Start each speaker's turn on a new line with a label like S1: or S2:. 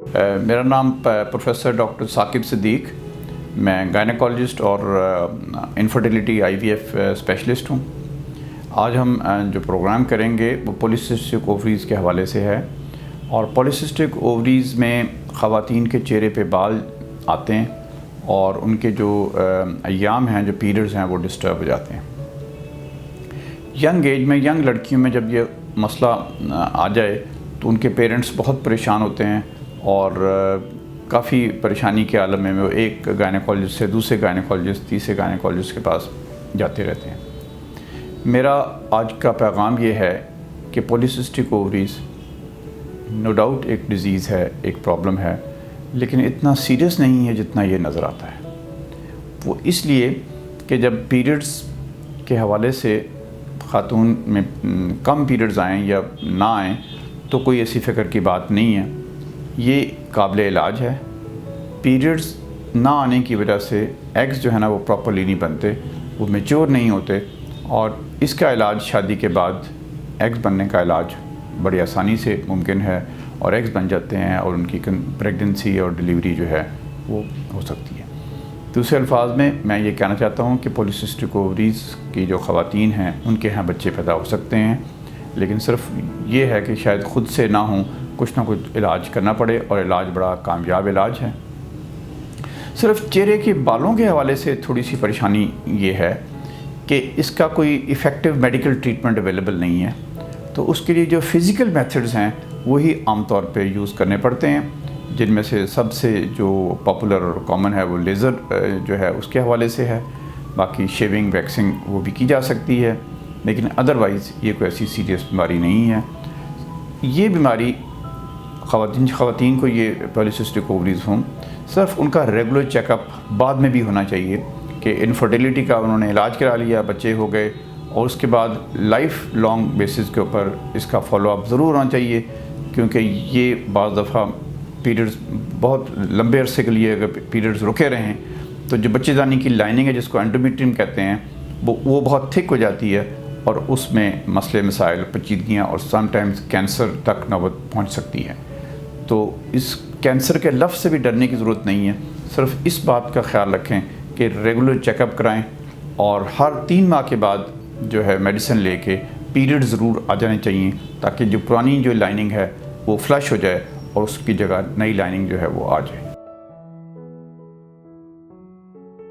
S1: میرا نام professor doctor Saqib صدیق، میں گائنیکالوجسٹ اور انفرٹیلیٹی IVF اسپیشلسٹ ہوں۔ آج ہم جو پروگرام کریں گے وہ پولیسسٹک اووریز کے حوالے سے ہے، اور پولیسسٹک اووریز میں خواتین کے چہرے پہ بال آتے ہیں اور ان کے جو ایام ہیں، جو پیریڈز ہیں، وہ ڈسٹرب ہو جاتے ہیں۔ ینگ ایج میں، ینگ لڑکیوں میں جب یہ مسئلہ آ جائے تو ان کے پیرنٹس بہت پریشان ہوتے ہیں اور کافی پریشانی کے عالم میں وہ ایک گائنیکالوجسٹ سے دوسرے گائنیکالوجسٹ، تیسرے گائنیکالوجسٹ کے پاس جاتے رہتے ہیں۔ میرا آج کا پیغام یہ ہے کہ پولیسسٹک اووریز نو ڈاؤٹ ایک ڈیزیز ہے، ایک پرابلم ہے، لیکن اتنا سیریس نہیں ہے جتنا یہ نظر آتا ہے۔ وہ اس لیے کہ جب پیریڈز کے حوالے سے خاتون میں کم پیریڈز آئیں یا نہ آئیں تو کوئی ایسی فکر کی بات نہیں ہے، یہ قابل علاج ہے۔ پیریڈز نہ آنے کی وجہ سے ایگز جو ہے نا وہ پراپرلی نہیں بنتے، وہ میچور نہیں ہوتے، اور اس کا علاج شادی کے بعد ایگز بننے کا علاج بڑی آسانی سے ممکن ہے، اور ایگز بن جاتے ہیں اور ان کی پریگننسی اور ڈیلیوری جو ہے وہ ہو سکتی ہے۔ دوسرے الفاظ میں میں یہ کہنا چاہتا ہوں کہ پولیسسٹک اووریز کی جو خواتین ہیں ان کے ہاں بچے پیدا ہو سکتے ہیں، لیکن صرف یہ ہے کہ شاید خود سے نہ ہوں، کچھ نہ کچھ علاج کرنا پڑے، اور علاج بڑا کامیاب علاج ہے۔ صرف چہرے کے بالوں کے حوالے سے تھوڑی سی پریشانی یہ ہے کہ اس کا کوئی ایفیکٹو میڈیکل ٹریٹمنٹ اویلیبل نہیں ہے، تو اس کے لیے جو فزیکل میتھڈز ہیں وہی عام طور پہ یوز کرنے پڑتے ہیں، جن میں سے سب سے جو پاپولر اور کامن ہے وہ لیزر جو ہے اس کے حوالے سے ہے۔ باقی شیونگ، ویکسنگ وہ بھی کی جا سکتی ہے، لیکن ادروائز یہ کوئی ایسی سیریس بیماری نہیں ہے۔ یہ بیماری خواتین کو یہ پولیسسٹک اووریز ہوں، صرف ان کا ریگولر چیک اپ بعد میں بھی ہونا چاہیے کہ انفرٹیلیٹی کا انہوں نے علاج کرا لیا، بچے ہو گئے، اور اس کے بعد لائف لانگ بیسس کے اوپر اس کا فالو اپ ضرور ہونا چاہیے، کیونکہ یہ بعض دفعہ پیریڈز بہت لمبے عرصے کے لیے اگر پیریڈز رکے رہیں تو جو بچے دانی کی لائننگ ہے، جس کو انڈومیٹریم کہتے ہیں، وہ بہت تھک ہو جاتی ہے، اور اس میں مسئلے مسائل، پیچیدگیاں اور سم ٹائمز کینسر تک نوبت پہنچ سکتی ہے۔ تو اس کینسر کے لفظ سے بھی ڈرنے کی ضرورت نہیں ہے، صرف اس بات کا خیال رکھیں کہ ریگولر چیک اپ کرائیں، اور ہر 3 ماہ کے بعد جو ہے میڈیسن لے کے پیریڈ ضرور آ جانے چاہیے، تاکہ جو پرانی جو لائننگ ہے وہ فلش ہو جائے اور اس کی جگہ نئی لائننگ جو ہے وہ آ جائے۔